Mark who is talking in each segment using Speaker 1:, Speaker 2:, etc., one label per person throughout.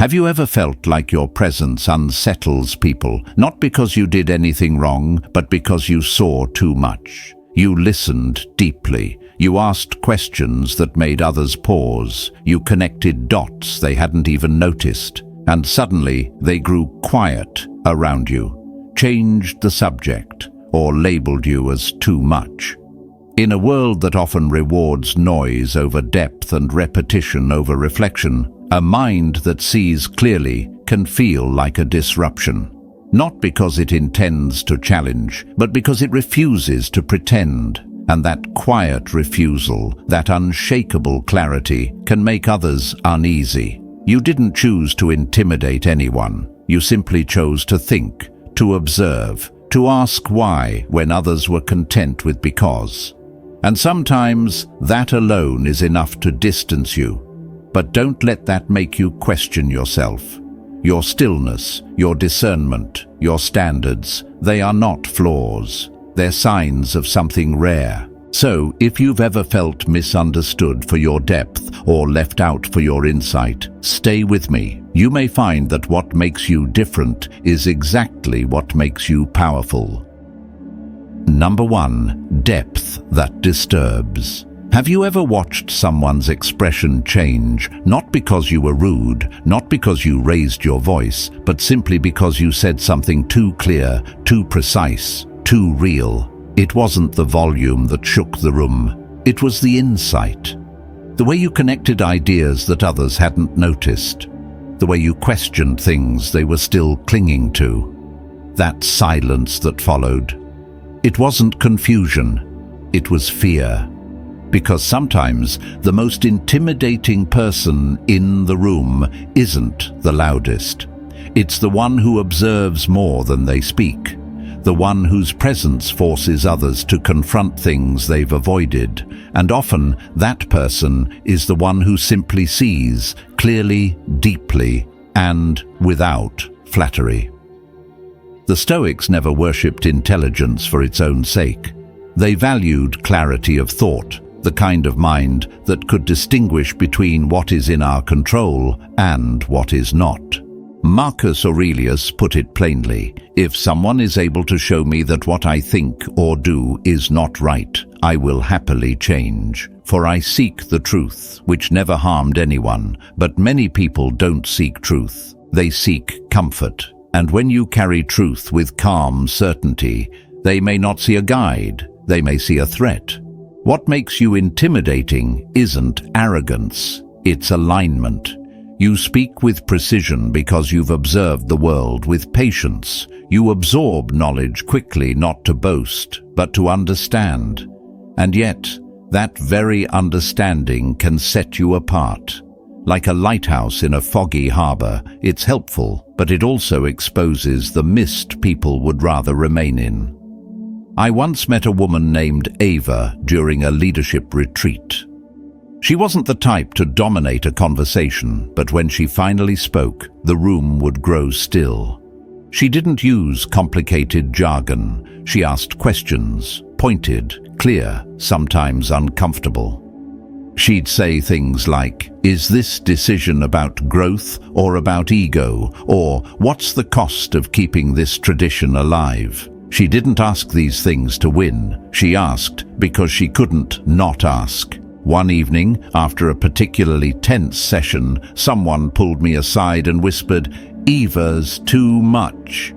Speaker 1: Have you ever felt like your presence unsettles people, not because you did anything wrong, but because you saw too much? You listened deeply. You asked questions that made others pause. You connected dots they hadn't even noticed. And suddenly they grew quiet around you, changed the subject, or labeled you as too much. In a world that often rewards noise over depth and repetition over reflection, a mind that sees clearly can feel like a disruption. Not because it intends to challenge, but because it refuses to pretend. And that quiet refusal, that unshakable clarity, can make others uneasy. You didn't choose to intimidate anyone. You simply chose to think, to observe, to ask why when others were content with because. And sometimes that alone is enough to distance you. But don't let that make you question yourself. Your stillness, your discernment, your standards, they are not flaws. They're signs of something rare. So, if you've ever felt misunderstood for your depth or left out for your insight, stay with me. You may find that what makes you different is exactly what makes you powerful. Number 1. Depth that disturbs. Have you ever watched someone's expression change, not because you were rude, not because you raised your voice, but simply because you said something too clear, too precise, too real? It wasn't the volume that shook the room. It was the insight. The way you connected ideas that others hadn't noticed. The way you questioned things they were still clinging to. That silence that followed. It wasn't confusion. It was fear. Because sometimes the most intimidating person in the room isn't the loudest. It's the one who observes more than they speak. The one whose presence forces others to confront things they've avoided. And often that person is the one who simply sees clearly, deeply, and without flattery. The Stoics never worshipped intelligence for its own sake. They valued clarity of thought, the kind of mind that could distinguish between what is in our control and what is not. Marcus Aurelius put it plainly, if someone is able to show me that what I think or do is not right, I will happily change. For I seek the truth, which never harmed anyone, but many people don't seek truth. They seek comfort. And when you carry truth with calm certainty, they may not see a guide, they may see a threat. What makes you intimidating isn't arrogance, it's alignment. You speak with precision because you've observed the world with patience. You absorb knowledge quickly, not to boast, but to understand. And yet, that very understanding can set you apart. Like a lighthouse in a foggy harbor, it's helpful, but it also exposes the mist people would rather remain in. I once met a woman named Ava during a leadership retreat. She wasn't the type to dominate a conversation, but when she finally spoke, the room would grow still. She didn't use complicated jargon. She asked questions, pointed, clear, sometimes uncomfortable. She'd say things like, "Is this decision about growth or about ego? Or what's the cost of keeping this tradition alive?" She didn't ask these things to win. She asked because she couldn't not ask. One evening, after a particularly tense session, someone pulled me aside and whispered, "Eva's too much.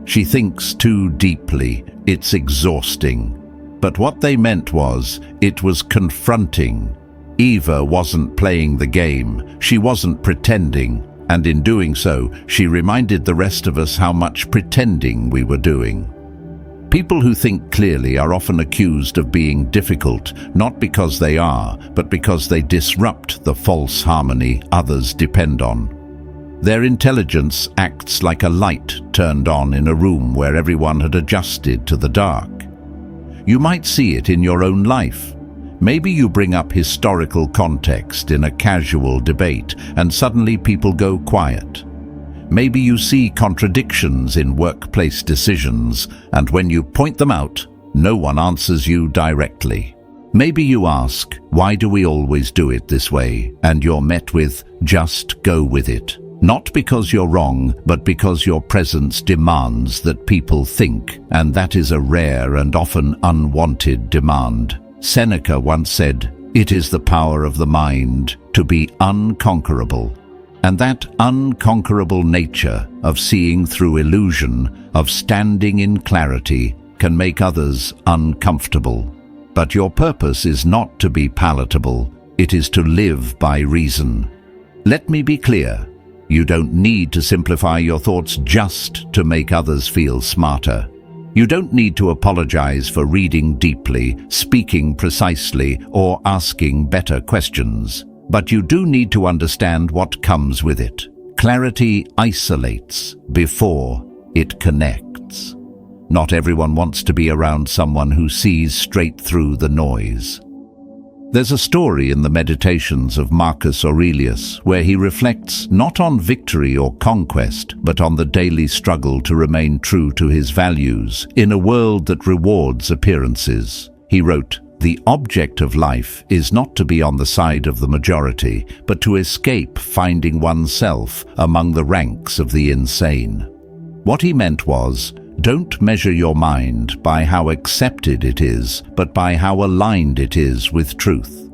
Speaker 1: She thinks too deeply. It's exhausting." But what they meant was, it was confronting. Eva wasn't playing the game. She wasn't pretending. And in doing so, she reminded the rest of us how much pretending we were doing. People who think clearly are often accused of being difficult, not because they are, but because they disrupt the false harmony others depend on. Their intelligence acts like a light turned on in a room where everyone had adjusted to the dark. You might see it in your own life. Maybe you bring up historical context in a casual debate and suddenly people go quiet. Maybe you see contradictions in workplace decisions, and when you point them out, no one answers you directly. Maybe you ask, "Why do we always do it this way?" And you're met with, "Just go with it." Not because you're wrong, but because your presence demands that people think, and that is a rare and often unwanted demand. Seneca once said, "It is the power of the mind to be unconquerable." And that unconquerable nature of seeing through illusion, of standing in clarity, can make others uncomfortable. But your purpose is not to be palatable, it is to live by reason. Let me be clear. You don't need to simplify your thoughts just to make others feel smarter. You don't need to apologize for reading deeply, speaking precisely, or asking better questions. But you do need to understand what comes with it. Clarity isolates before it connects. Not everyone wants to be around someone who sees straight through the noise. There's a story in the Meditations of Marcus Aurelius where he reflects not on victory or conquest, but on the daily struggle to remain true to his values in a world that rewards appearances. He wrote, "The object of life is not to be on the side of the majority, but to escape finding oneself among the ranks of the insane." What he meant was, don't measure your mind by how accepted it is, but by how aligned it is with truth.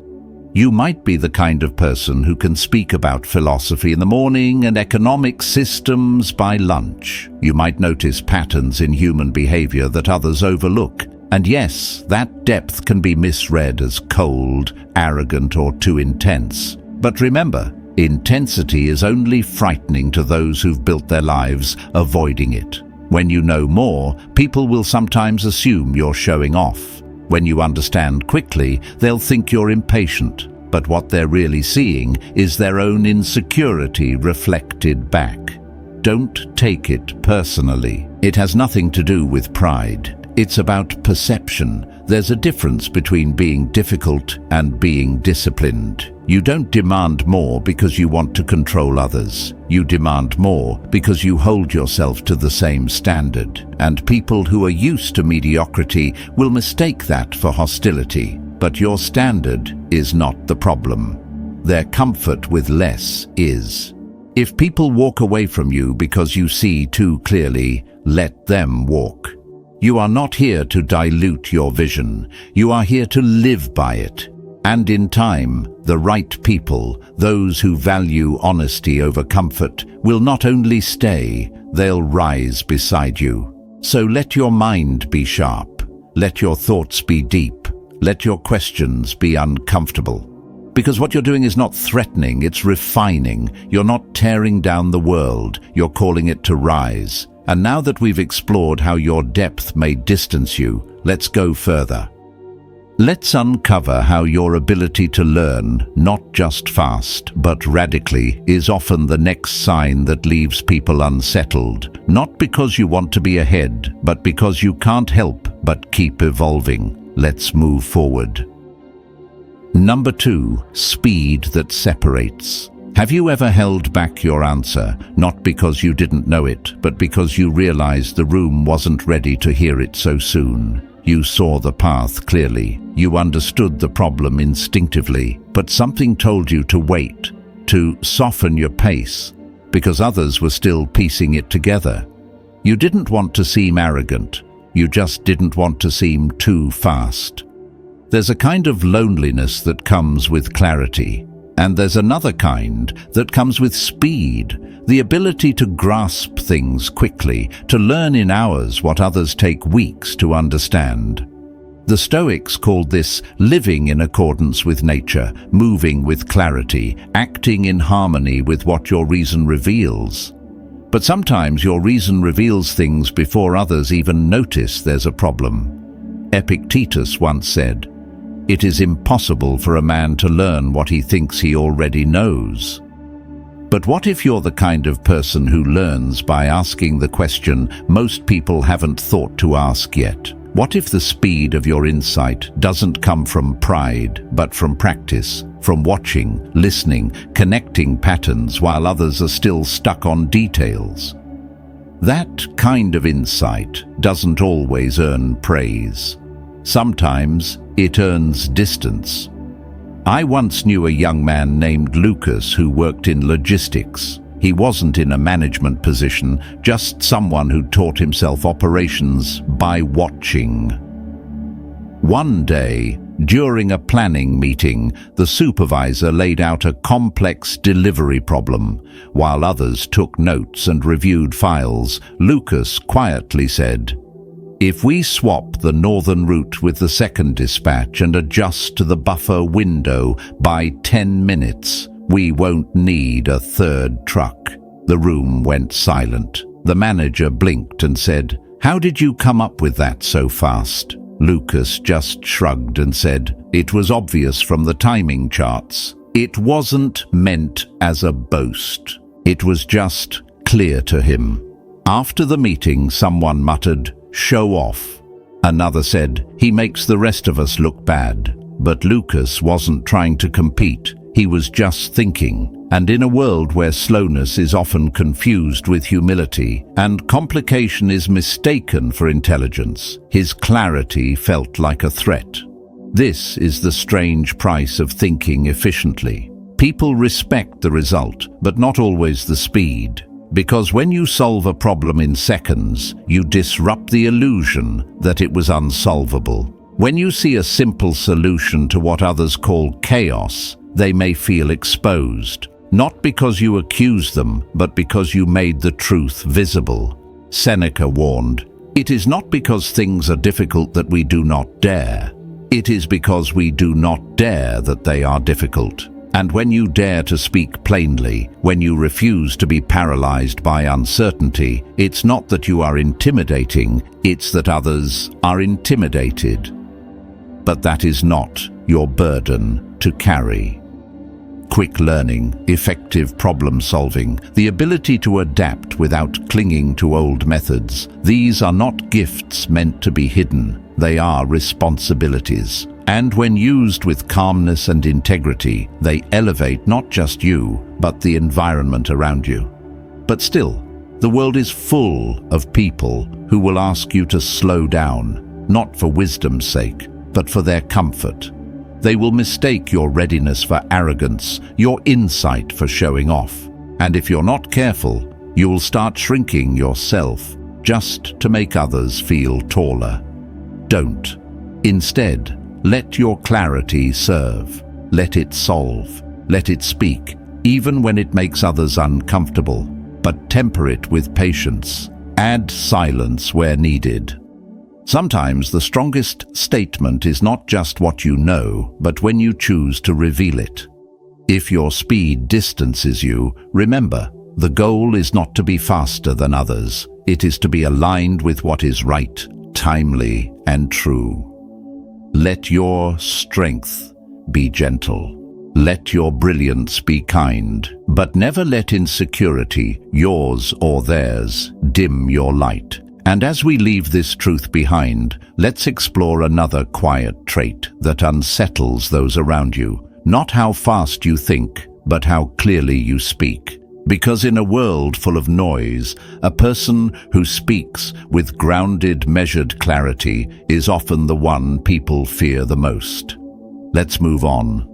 Speaker 1: You might be the kind of person who can speak about philosophy in the morning and economic systems by lunch. You might notice patterns in human behavior that others overlook. And yes, that depth can be misread as cold, arrogant, or too intense. But remember, intensity is only frightening to those who've built their lives avoiding it. When you know more, people will sometimes assume you're showing off. When you understand quickly, they'll think you're impatient. But what they're really seeing is their own insecurity reflected back. Don't take it personally. It has nothing to do with pride. It's about perception. There's a difference between being difficult and being disciplined. You don't demand more because you want to control others. You demand more because you hold yourself to the same standard. And people who are used to mediocrity will mistake that for hostility. But your standard is not the problem. Their comfort with less is. If people walk away from you because you see too clearly, let them walk. You are not here to dilute your vision. You are here to live by it. And in time, the right people, those who value honesty over comfort, will not only stay, they'll rise beside you. So let your mind be sharp. Let your thoughts be deep. Let your questions be uncomfortable. Because what you're doing is not threatening, it's refining. You're not tearing down the world, you're calling it to rise. And now that we've explored how your depth may distance you, let's go further. Let's uncover how your ability to learn, not just fast, but radically, is often the next sign that leaves people unsettled. Not because you want to be ahead, but because you can't help but keep evolving. Let's move forward. Number 2, speed that separates. Have you ever held back your answer, not because you didn't know it, but because you realized the room wasn't ready to hear it so soon? You saw the path clearly. You understood the problem instinctively, but something told you to wait, to soften your pace, because others were still piecing it together. You didn't want to seem arrogant. You just didn't want to seem too fast. There's a kind of loneliness that comes with clarity. And there's another kind that comes with speed, the ability to grasp things quickly, to learn in hours what others take weeks to understand. The Stoics called this living in accordance with nature, moving with clarity, acting in harmony with what your reason reveals. But sometimes your reason reveals things before others even notice there's a problem. Epictetus once said, "It is impossible for a man to learn what he thinks he already knows." But what if you're the kind of person who learns by asking the question most people haven't thought to ask yet? What if the speed of your insight doesn't come from pride, but from practice, from watching, listening, connecting patterns while others are still stuck on details? That kind of insight doesn't always earn praise. Sometimes it earns distance. I once knew a young man named Lucas who worked in logistics. He wasn't in a management position, just someone who taught himself operations by watching. One day, during a planning meeting, the supervisor laid out a complex delivery problem. While others took notes and reviewed files, Lucas quietly said, "If we swap the northern route with the second dispatch and adjust the buffer window by 10 minutes, we won't need a third truck." The room went silent. The manager blinked and said, "How did you come up with that so fast?" Lucas just shrugged and said, "It was obvious from the timing charts." It wasn't meant as a boast. It was just clear to him. After the meeting, someone muttered, "Show off." Another said, "He makes the rest of us look bad." But Lucas wasn't trying to compete. He was just thinking. And in a world where slowness is often confused with humility and complication is mistaken for intelligence, his clarity felt like a threat. This is the strange price of thinking efficiently. People respect the result, but not always the speed. Because when you solve a problem in seconds, you disrupt the illusion that it was unsolvable. When you see a simple solution to what others call chaos, they may feel exposed. Not because you accuse them, but because you made the truth visible. Seneca warned, "It is not because things are difficult that we do not dare. It is because we do not dare that they are difficult." And when you dare to speak plainly, when you refuse to be paralyzed by uncertainty, it's not that you are intimidating, it's that others are intimidated. But that is not your burden to carry. Quick learning, effective problem solving, the ability to adapt without clinging to old methods. These are not gifts meant to be hidden. They are responsibilities. And when used with calmness and integrity, they elevate not just you, but the environment around you. But still, the world is full of people who will ask you to slow down, not for wisdom's sake, but for their comfort. They will mistake your readiness for arrogance, your insight for showing off. And if you're not careful, you will start shrinking yourself just to make others feel taller. Don't. Instead, let your clarity serve. Let it solve. Let it speak, even when it makes others uncomfortable. But temper it with patience. Add silence where needed. Sometimes the strongest statement is not just what you know, but when you choose to reveal it. If your speed distances you, remember, the goal is not to be faster than others. It is to be aligned with what is right, timely, and true. Let your strength be gentle. Let your brilliance be kind, but never let insecurity, yours or theirs, dim your light. And as we leave this truth behind, let's explore another quiet trait that unsettles those around you. Not how fast you think, but how clearly you speak. Because in a world full of noise, a person who speaks with grounded, measured clarity is often the one people fear the most. Let's move on.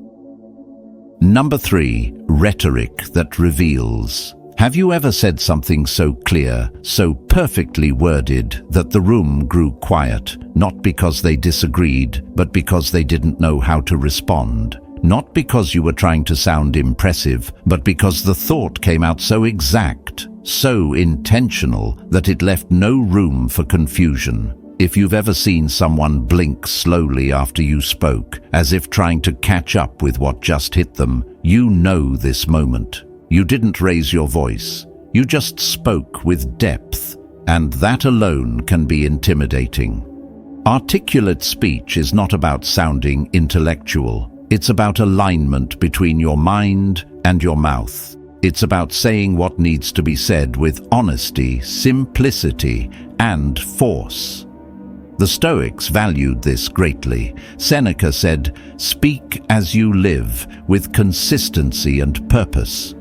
Speaker 1: Number 3, rhetoric that reveals. Have you ever said something so clear, so perfectly worded, that the room grew quiet, not because they disagreed, but because they didn't know how to respond? Not because you were trying to sound impressive, but because the thought came out so exact, so intentional, that it left no room for confusion. If you've ever seen someone blink slowly after you spoke, as if trying to catch up with what just hit them, you know this moment. You didn't raise your voice. You just spoke with depth, and that alone can be intimidating. Articulate speech is not about sounding intellectual. It's about alignment between your mind and your mouth. It's about saying what needs to be said with honesty, simplicity, and force. The Stoics valued this greatly. Seneca said, "Speak as you live, with consistency and purpose."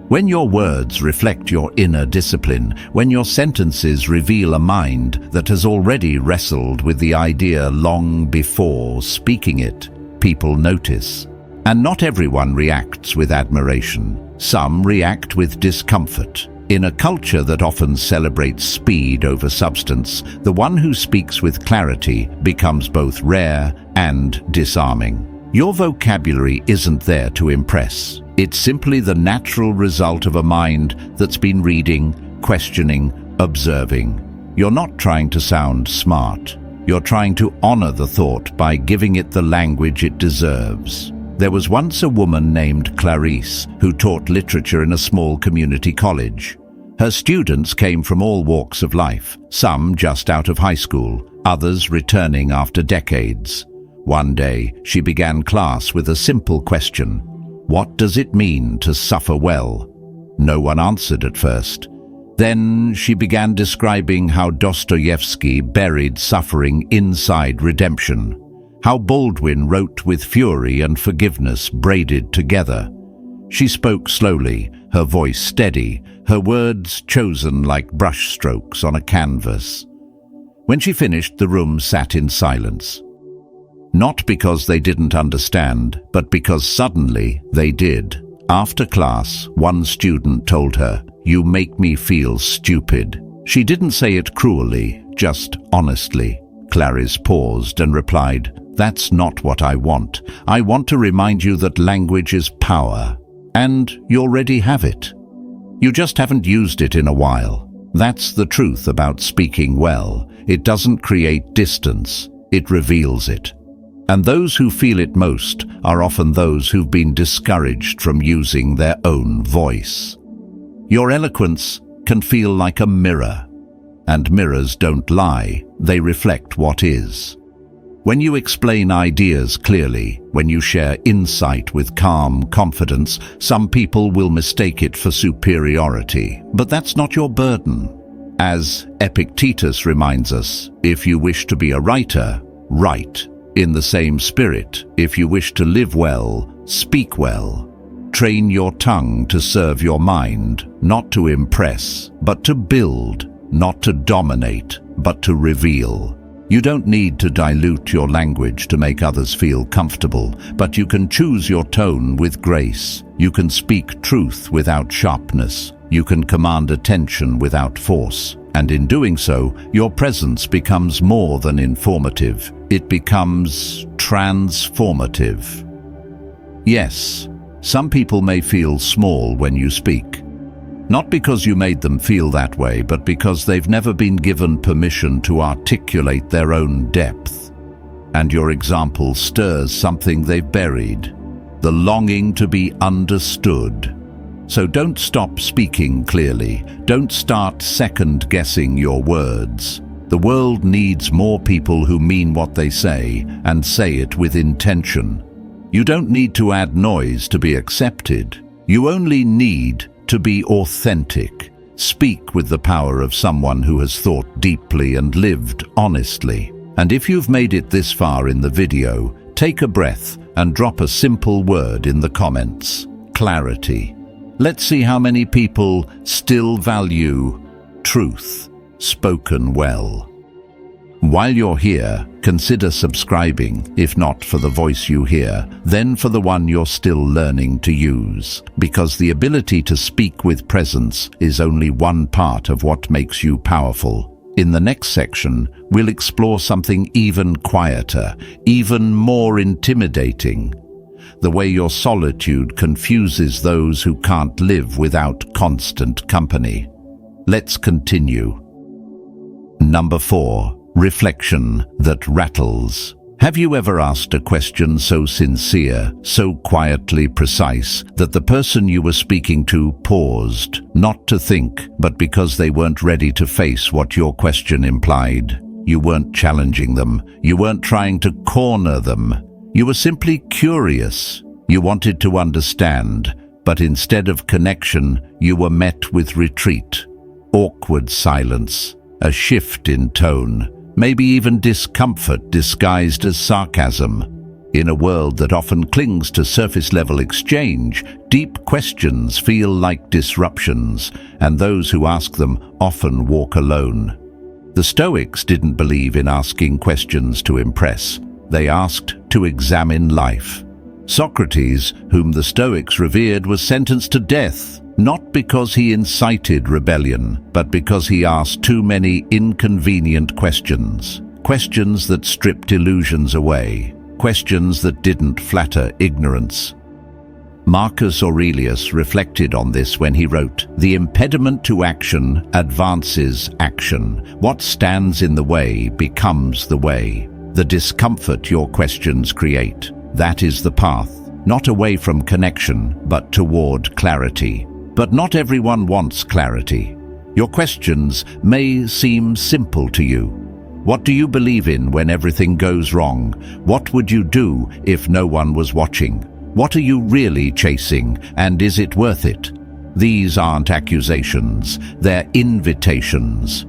Speaker 1: When your words reflect your inner discipline, when your sentences reveal a mind that has already wrestled with the idea long before speaking it, people notice. And not everyone reacts with admiration. Some react with discomfort. In a culture that often celebrates speed over substance, the one who speaks with clarity becomes both rare and disarming. Your vocabulary isn't there to impress. It's simply the natural result of a mind that's been reading, questioning, observing. You're not trying to sound smart. You're trying to honor the thought by giving it the language it deserves. There was once a woman named Clarice who taught literature in a small community college. Her students came from all walks of life, some just out of high school, others returning after decades. One day, she began class with a simple question: what does it mean to suffer well? No one answered at first. Then she began describing how Dostoevsky buried suffering inside redemption, how Baldwin wrote with fury and forgiveness braided together. She spoke slowly, her voice steady, her words chosen like brushstrokes on a canvas. When she finished, the room sat in silence. Not because they didn't understand, but because suddenly they did. After class, one student told her, "You make me feel stupid." She didn't say it cruelly, just honestly. Clarice paused and replied, "That's not what I want. I want to remind you that language is power. And you already have it. You just haven't used it in a while. That's the truth about speaking well. It doesn't create distance, it reveals it. And those who feel it most are often those who've been discouraged from using their own voice. Your eloquence can feel like a mirror, and mirrors don't lie, they reflect what is. When you explain ideas clearly, when you share insight with calm confidence, some people will mistake it for superiority. But that's not your burden. As Epictetus reminds us, if you wish to be a writer, write. In the same spirit, if you wish to live well, speak well. Train your tongue to serve your mind, not to impress, but to build, not to dominate, but to reveal. You don't need to dilute your language to make others feel comfortable, but you can choose your tone with grace. You can speak truth without sharpness. You can command attention without force. And in doing so, your presence becomes more than informative. It becomes transformative. Yes, some people may feel small when you speak. Not because you made them feel that way, but because they've never been given permission to articulate their own depth. And your example stirs something they've buried, the longing to be understood. So don't stop speaking clearly. Don't start second-guessing your words. The world needs more people who mean what they say and say it with intention. You don't need to add noise to be accepted. You only need to be authentic. Speak with the power of someone who has thought deeply and lived honestly. And if you've made it this far in the video, take a breath and drop a simple word in the comments: clarity. Let's see how many people still value truth spoken well. While you're here, consider subscribing, if not for the voice you hear, then for the one you're still learning to use. Because the ability to speak with presence is only one part of what makes you powerful. In the next section, we'll explore something even quieter, even more intimidating. The way your solitude confuses those who can't live without constant company. Let's continue. Number 4. Reflection that rattles. Have you ever asked a question so sincere, so quietly precise, that the person you were speaking to paused, not to think, but because they weren't ready to face what your question implied? You weren't challenging them. You weren't trying to corner them. You were simply curious. You wanted to understand, but instead of connection, you were met with retreat, awkward silence, a shift in tone, maybe even discomfort disguised as sarcasm. In a world that often clings to surface-level exchange, deep questions feel like disruptions, and those who ask them often walk alone. The Stoics didn't believe in asking questions to impress. They asked to examine life. Socrates, whom the Stoics revered, was sentenced to death, not because he incited rebellion, but because he asked too many inconvenient questions. Questions that stripped illusions away. Questions that didn't flatter ignorance. Marcus Aurelius reflected on this when he wrote, "The impediment to action advances action. What stands in the way becomes the way. The discomfort your questions create, that is the path, not away from connection, but toward clarity." But not everyone wants clarity. Your questions may seem simple to you. What do you believe in when everything goes wrong? What would you do if no one was watching? What are you really chasing, and is it worth it? These aren't accusations, they're invitations.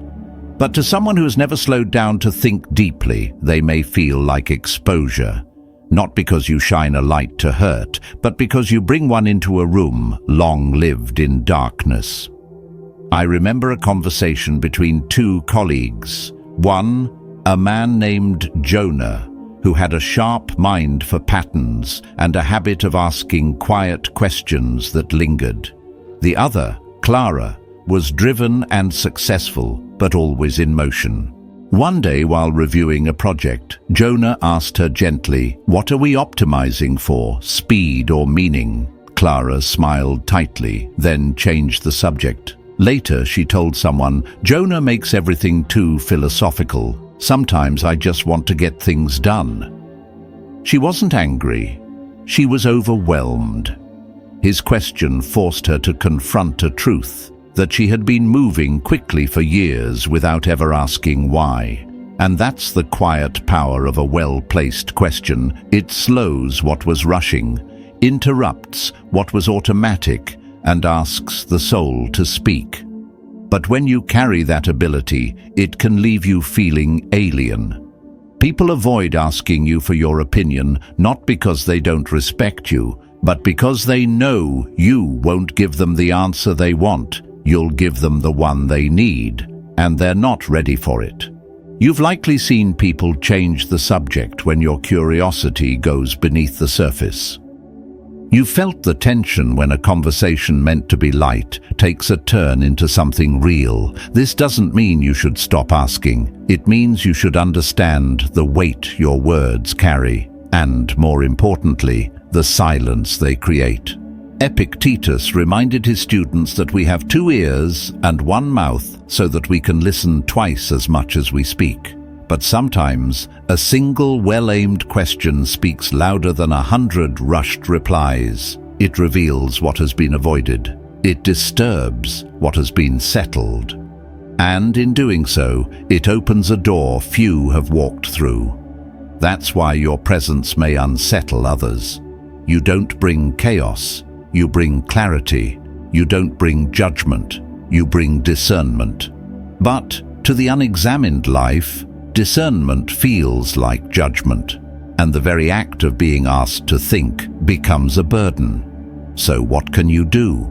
Speaker 1: But to someone who has never slowed down to think deeply, they may feel like exposure. Not because you shine a light to hurt, but because you bring one into a room long lived in darkness. I remember a conversation between two colleagues. One, a man named Jonah, who had a sharp mind for patterns and a habit of asking quiet questions that lingered. The other, Clara, was driven and successful, but always in motion. One day, while reviewing a project, Jonah asked her gently, "What are we optimizing for, speed or meaning?" Clara smiled tightly, then changed the subject. Later, she told someone, "Jonah makes everything too philosophical. Sometimes I just want to get things done." She wasn't angry. She was overwhelmed. His question forced her to confront a truth, that she had been moving quickly for years without ever asking why. And that's the quiet power of a well-placed question. It slows what was rushing, interrupts what was automatic, and asks the soul to speak. But when you carry that ability, it can leave you feeling alien. People avoid asking you for your opinion, not because they don't respect you, but because they know you won't give them the answer they want. You'll give them the one they need, and they're not ready for it. You've likely seen people change the subject when your curiosity goes beneath the surface. You felt the tension when a conversation meant to be light takes a turn into something real. This doesn't mean you should stop asking. It means you should understand the weight your words carry, and, more importantly, the silence they create. Epictetus reminded his students that we have 2 ears and 1 mouth so that we can listen twice as much as we speak. But sometimes, a single well-aimed question speaks louder than 100 rushed replies. It reveals what has been avoided. It disturbs what has been settled. And in doing so, it opens a door few have walked through. That's why your presence may unsettle others. You don't bring chaos. You bring clarity. You don't bring judgment. You bring discernment. But to the unexamined life, discernment feels like judgment, and the very act of being asked to think becomes a burden. So what can you do?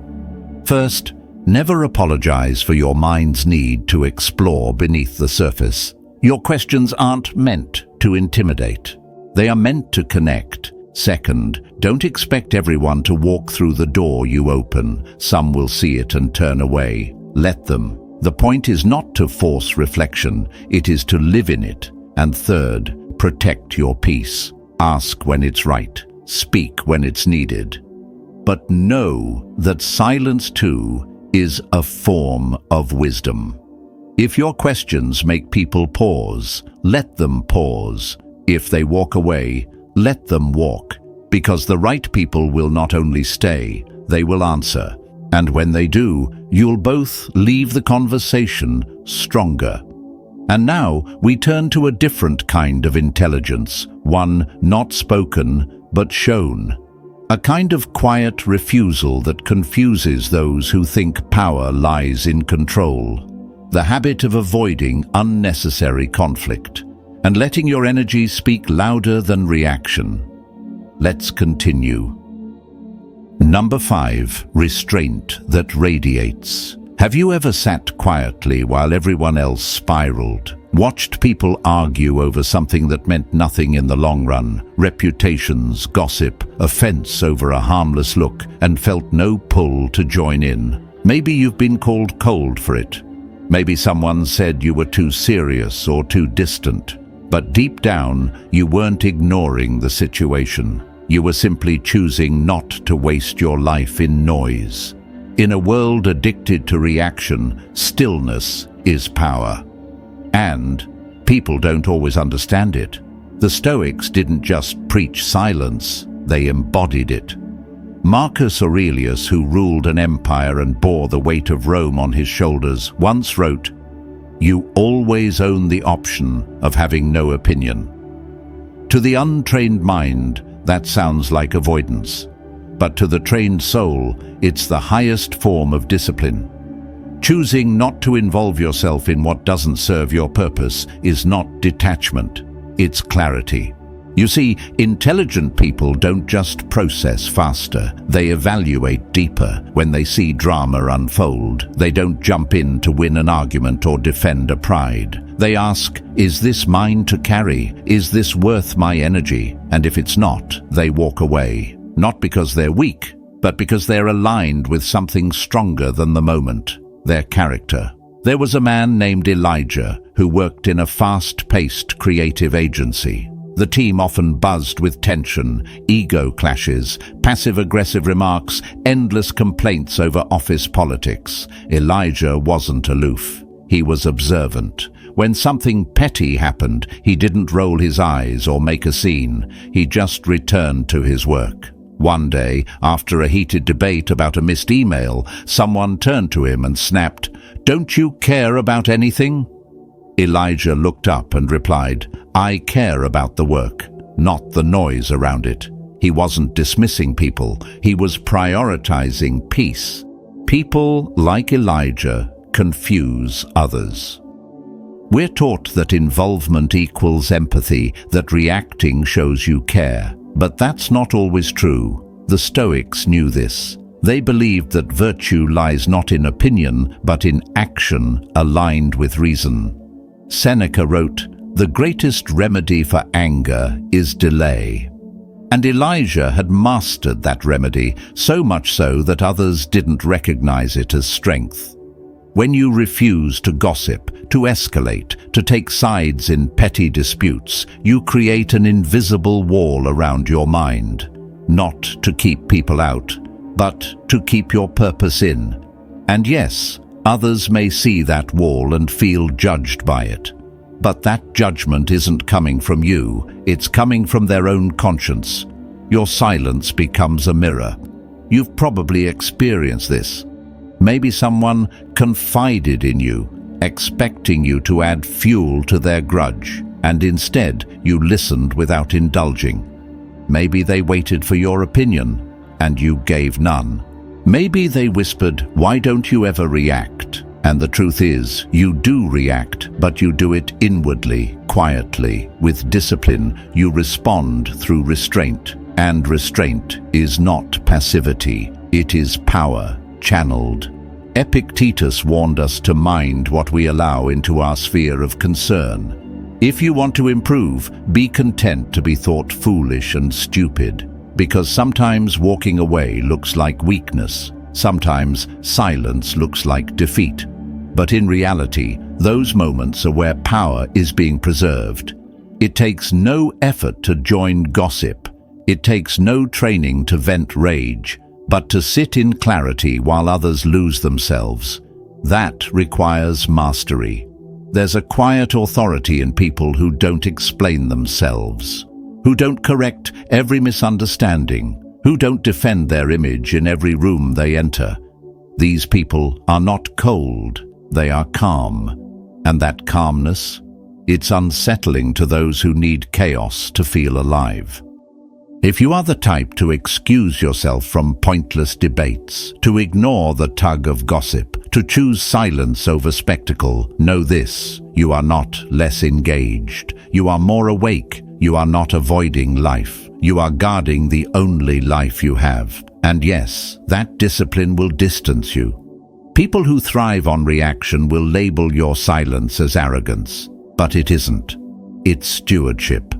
Speaker 1: First, never apologize for your mind's need to explore beneath the surface. Your questions aren't meant to intimidate. They are meant to connect. Second, don't expect everyone to walk through the door you open. Some will see it and turn away. Let them. The point is not to force reflection, it is to live in it. And third, protect your peace. Ask when it's right. Speak when it's needed. But know that silence too is a form of wisdom. If your questions make people pause, let them pause. If they walk away, let them walk, because the right people will not only stay, they will answer. And when they do, you'll both leave the conversation stronger. And now we turn to a different kind of intelligence, one not spoken but shown. A kind of quiet refusal that confuses those who think power lies in control. The habit of avoiding unnecessary conflict and letting your energy speak louder than reaction. Let's continue. Number 5, restraint that radiates. Have you ever sat quietly while everyone else spiraled? watched people argue over something that meant nothing in the long run, reputations, gossip, offense over a harmless look, and felt no pull to join in. Maybe you've been called cold for it. Maybe someone said you were too serious or too distant. But deep down, you weren't ignoring the situation. You were simply choosing not to waste your life in noise. In a world addicted to reaction, stillness is power. And people don't always understand it. The Stoics didn't just preach silence, they embodied it. Marcus Aurelius, who ruled an empire and bore the weight of Rome on his shoulders, once wrote, "You always own the option of having no opinion." To the untrained mind, that sounds like avoidance. But to the trained soul, it's the highest form of discipline. Choosing not to involve yourself in what doesn't serve your purpose is not detachment, it's clarity. You see, intelligent people don't just process faster, they evaluate deeper. When they see drama unfold, they don't jump in to win an argument or defend a pride. They ask, is this mine to carry? Is this worth my energy? And if it's not, they walk away. Not because they're weak, but because they're aligned with something stronger than the moment, their character. There was a man named Elijah who worked in a fast-paced creative agency. The team often buzzed with tension, ego clashes, passive-aggressive remarks, endless complaints over office politics. Elijah wasn't aloof. He was observant. When something petty happened, he didn't roll his eyes or make a scene. He just returned to his work. One day, after a heated debate about a missed email, someone turned to him and snapped, "Don't you care about anything?" Elijah looked up and replied, "I care about the work, not the noise around it." He wasn't dismissing people, he was prioritizing peace. People, like Elijah, confuse others. We're taught that involvement equals empathy, that reacting shows you care. But that's not always true. The Stoics knew this. They believed that virtue lies not in opinion, but in action aligned with reason. Seneca wrote, "The greatest remedy for anger is delay." And Elijah had mastered that remedy, so much so that others didn't recognize it as strength. When you refuse to gossip, to escalate, to take sides in petty disputes, you create an invisible wall around your mind. Not to keep people out, but to keep your purpose in. And yes, others may see that wall and feel judged by it. But that judgment isn't coming from you, it's coming from their own conscience. Your silence becomes a mirror. You've probably experienced this. Maybe someone confided in you, expecting you to add fuel to their grudge, and instead you listened without indulging. Maybe they waited for your opinion, and you gave none. Maybe they whispered, "Why don't you ever react?" And the truth is, you do react, but you do it inwardly, quietly, with discipline. You respond through restraint. And restraint is not passivity, it is power channeled. Epictetus warned us to mind what we allow into our sphere of concern. If you want to improve, be content to be thought foolish and stupid, because sometimes walking away looks like weakness, sometimes silence looks like defeat. But in reality, those moments are where power is being preserved. It takes no effort to join gossip. It takes no training to vent rage, but to sit in clarity while others lose themselves. That requires mastery. There's a quiet authority in people who don't explain themselves, who don't correct every misunderstanding, who don't defend their image in every room they enter. These people are not cold, they are calm. And that calmness, it's unsettling to those who need chaos to feel alive. If you are the type to excuse yourself from pointless debates, to ignore the tug of gossip, to choose silence over spectacle, know this: you are not less engaged. You are more awake. You are not avoiding life. You are guarding the only life you have. And yes, that discipline will distance you. People who thrive on reaction will label your silence as arrogance. but it isn't. It's stewardship.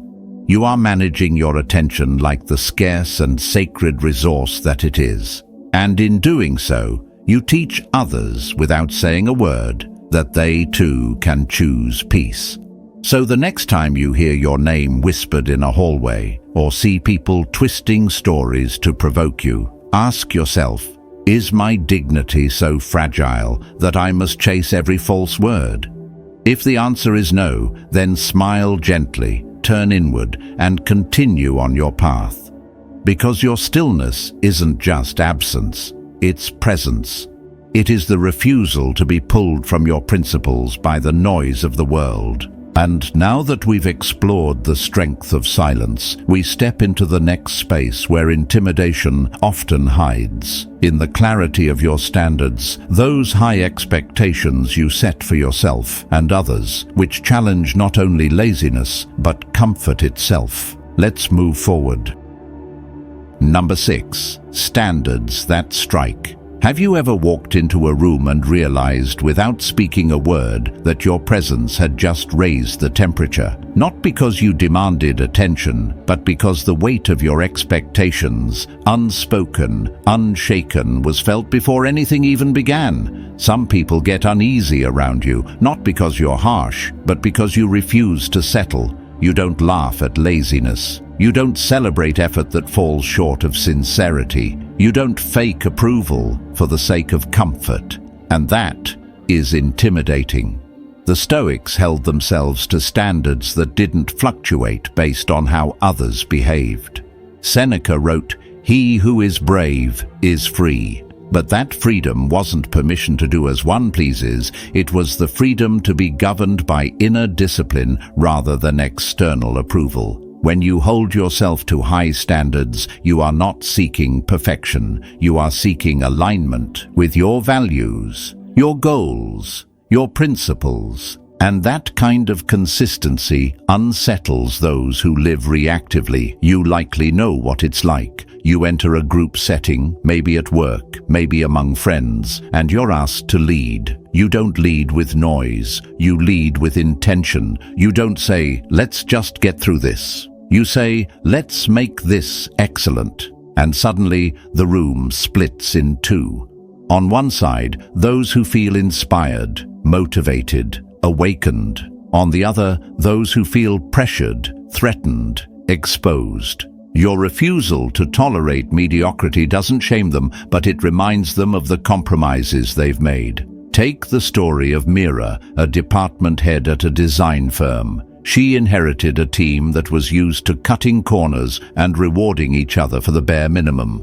Speaker 1: You are managing your attention like the scarce and sacred resource that it is. And in doing so, you teach others without saying a word that they too can choose peace. So the next time you hear your name whispered in a hallway or see people twisting stories to provoke you, ask yourself, is my dignity so fragile that I must chase every false word? If the answer is no, then smile gently, turn inward, and continue on your path. Because your stillness isn't just absence, it's presence. It is the refusal to be pulled from your principles by the noise of the world. And now that we've explored the strength of silence, we step into the next space where intimidation often hides. In the clarity of your standards, those high expectations you set for yourself and others, which challenge not only laziness, but comfort itself. Let's move forward. Number 6. Standards that strike. Have you ever walked into a room and realized without speaking a word that your presence had just raised the temperature? Not because you demanded attention, but because the weight of your expectations, unspoken, unshaken, was felt before anything even began. Some people get uneasy around you, not because you're harsh, but because you refuse to settle. You don't laugh at laziness. You don't celebrate effort that falls short of sincerity. You don't fake approval for the sake of comfort. And that is intimidating. The Stoics held themselves to standards that didn't fluctuate based on how others behaved. Seneca wrote, "He who is brave is free." But that freedom wasn't permission to do as one pleases, it was the freedom to be governed by inner discipline rather than external approval. When you hold yourself to high standards, you are not seeking perfection, you are seeking alignment with your values, your goals, your principles. And that kind of consistency unsettles those who live reactively. You likely know what it's like. You enter a group setting, maybe at work, maybe among friends, and you're asked to lead. You don't lead with noise, you lead with intention. You don't say, "Let's just get through this." You say, "Let's make this excellent." And suddenly, the room splits in two. On one side, those who feel inspired, motivated, awakened. On the other, those who feel pressured, threatened, exposed. Your refusal to tolerate mediocrity doesn't shame them, but it reminds them of the compromises they've made. Take the story of Mira, a department head at a design firm. She inherited a team that was used to cutting corners and rewarding each other for the bare minimum.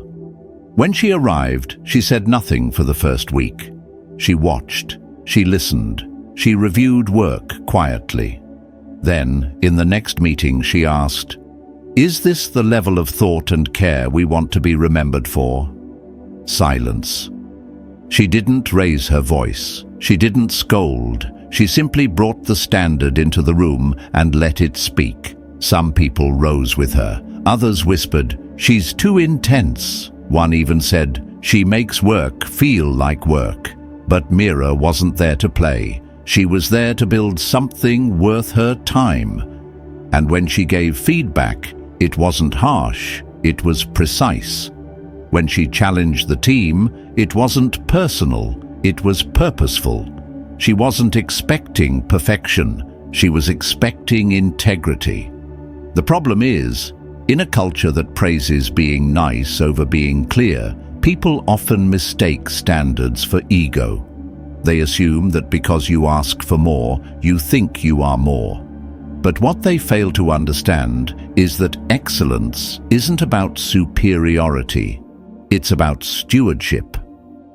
Speaker 1: When she arrived, she said nothing for the first week. She watched, she listened, she reviewed work quietly. Then, in the next meeting, she asked, "Is this the level of thought and care we want to be remembered for?" Silence. She didn't raise her voice. She didn't scold. She simply brought the standard into the room and let it speak. Some people rose with her. Others whispered, "She's too intense." One even said, "She makes work feel like work." But Mira wasn't there to play. She was there to build something worth her time. And when she gave feedback, it wasn't harsh, it was precise. When she challenged the team, it wasn't personal, it was purposeful. She wasn't expecting perfection, she was expecting integrity. The problem is, in a culture that praises being nice over being clear, people often mistake standards for ego. They assume that because you ask for more, you think you are more. But what they fail to understand is that excellence isn't about superiority, it's about stewardship.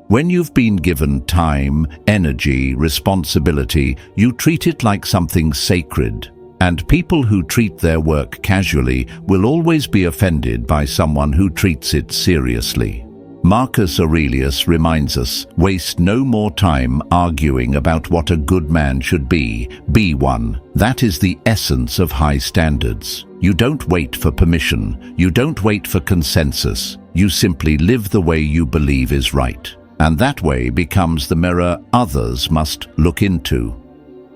Speaker 1: When you've been given time, energy, responsibility, you treat it like something sacred. And people who treat their work casually will always be offended by someone who treats it seriously. Marcus Aurelius reminds us, waste no more time arguing about what a good man should be one. That is the essence of high standards. You don't wait for permission, you don't wait for consensus, you simply live the way you believe is right. And that way becomes the mirror others must look into.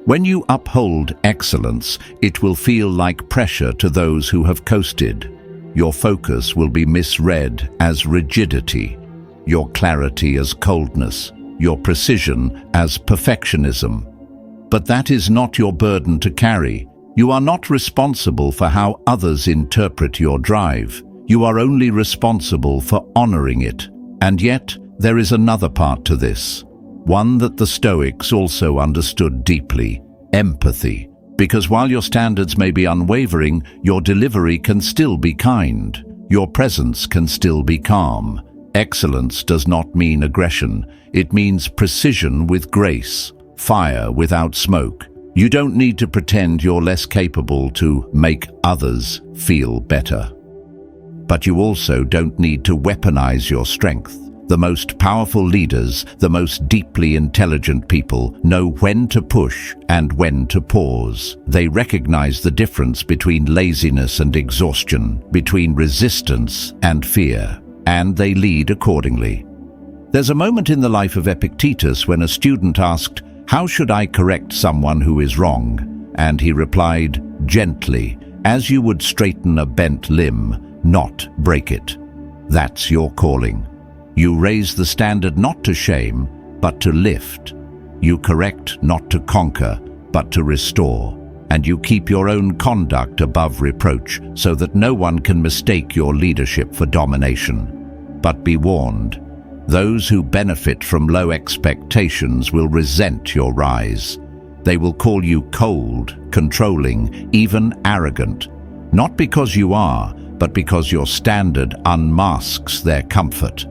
Speaker 1: When you uphold excellence, it will feel like pressure to those who have coasted. Your focus will be misread as rigidity, your clarity as coldness, your precision as perfectionism. But that is not your burden to carry. You are not responsible for how others interpret your drive. You are only responsible for honoring it. And yet, there is another part to this, one that the Stoics also understood deeply: empathy. Because while your standards may be unwavering, your delivery can still be kind. Your presence can still be calm. Excellence does not mean aggression. It means precision with grace, fire without smoke. You don't need to pretend you're less capable to make others feel better. But you also don't need to weaponize your strength. The most powerful leaders, the most deeply intelligent people, know when to push and when to pause. They recognize the difference between laziness and exhaustion, between resistance and fear, and they lead accordingly. There's a moment in the life of Epictetus when a student asked, "How should I correct someone who is wrong?" And he replied, "Gently, as you would straighten a bent limb, not break it." That's your calling. You raise the standard not to shame, but to lift. You correct not to conquer, but to restore. And you keep your own conduct above reproach so that no one can mistake your leadership for domination. But be warned, those who benefit from low expectations will resent your rise. They will call you cold, controlling, even arrogant, not because you are, but because your standard unmasks their comfort.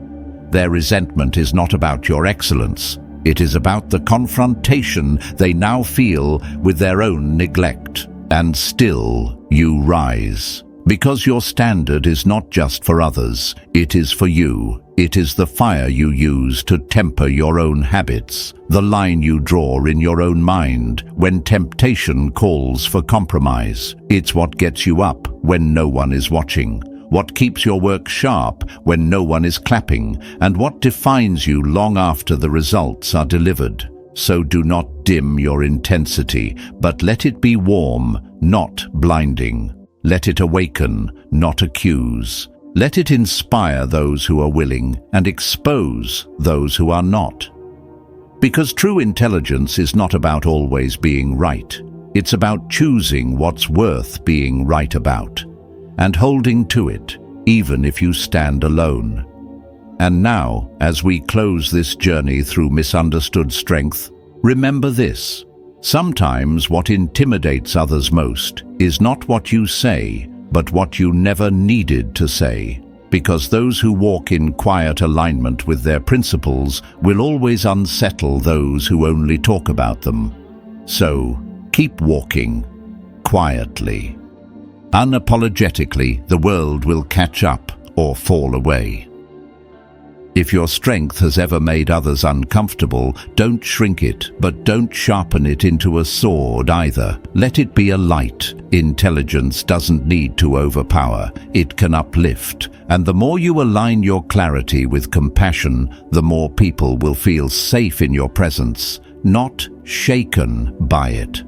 Speaker 1: Their resentment is not about your excellence. It is about the confrontation they now feel with their own neglect. And still you rise. Because your standard is not just for others, it is for you. It is the fire you use to temper your own habits, the line you draw in your own mind when temptation calls for compromise. It's what gets you up when no one is watching, what keeps your work sharp when no one is clapping, and what defines you long after the results are delivered. So do not dim your intensity, but let it be warm, not blinding. Let it awaken, not accuse. Let it inspire those who are willing and expose those who are not. Because true intelligence is not about always being right. It's about choosing what's worth being right about and holding to it, even if you stand alone. And now, as we close this journey through misunderstood strength, remember this. Sometimes what intimidates others most is not what you say, but what you never needed to say. Because those who walk in quiet alignment with their principles will always unsettle those who only talk about them. So, keep walking, quietly. Unapologetically, the world will catch up or fall away. If your strength has ever made others uncomfortable, don't shrink it, but don't sharpen it into a sword either. Let it be a light. Intelligence doesn't need to overpower, it can uplift. And the more you align your clarity with compassion, the more people will feel safe in your presence, not shaken by it.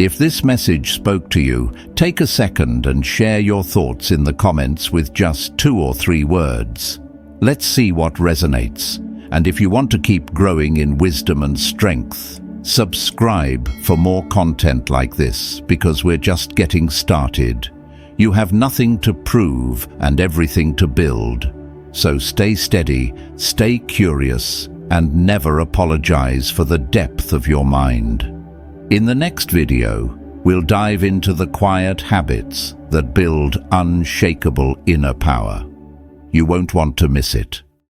Speaker 1: If this message spoke to you, take a second and share your thoughts in the comments with just 2 or 3 words. Let's see what resonates. And if you want to keep growing in wisdom and strength, subscribe for more content like this, because we're just getting started. You have nothing to prove and everything to build. So stay steady, stay curious, and never apologize for the depth of your mind. In the next video, we'll dive into the quiet habits that build unshakable inner power. You won't want to miss it.